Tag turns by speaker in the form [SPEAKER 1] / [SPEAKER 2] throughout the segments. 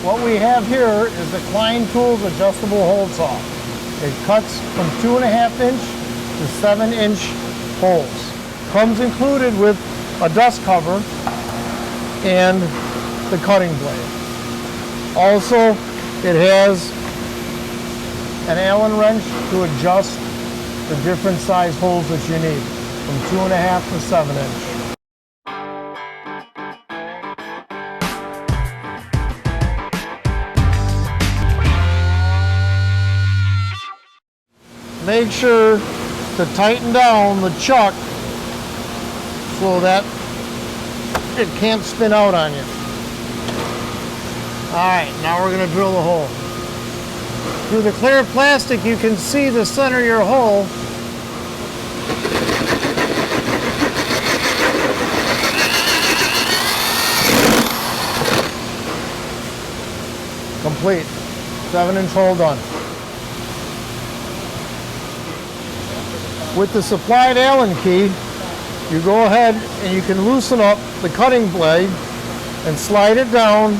[SPEAKER 1] What we have here is the Klein Tools adjustable hole saw. It cuts from 2.5 inch to 7-inch holes. Comes included with a dust cover and the cutting blade. Also, it has an Allen wrench to adjust the different size holes that you need, from 2.5 to 7-inch. Make sure to tighten down the chuck so that it can't spin out on you. All right, now we're going to drill the hole. Through the clear plastic, you can see the center of your hole. Complete. 7-inch hole done. With the supplied Allen key, you go ahead and you can loosen up the cutting blade and slide it down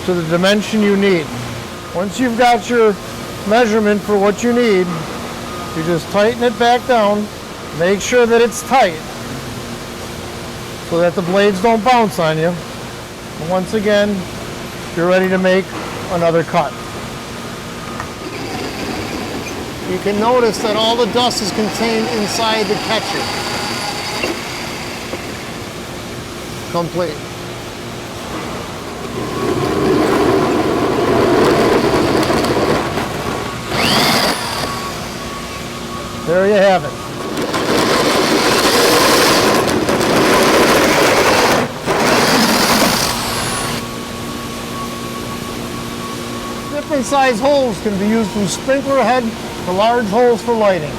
[SPEAKER 1] to the dimension you need. Once you've got your measurement for what you need, you just tighten it back down, make sure that it's tight so that the blades don't bounce on you. And once again, you're ready to make another cut. You can notice that all the dust is contained inside the catcher. Complete. There you have it. Different size holes can be used from sprinkler head to large holes for lighting.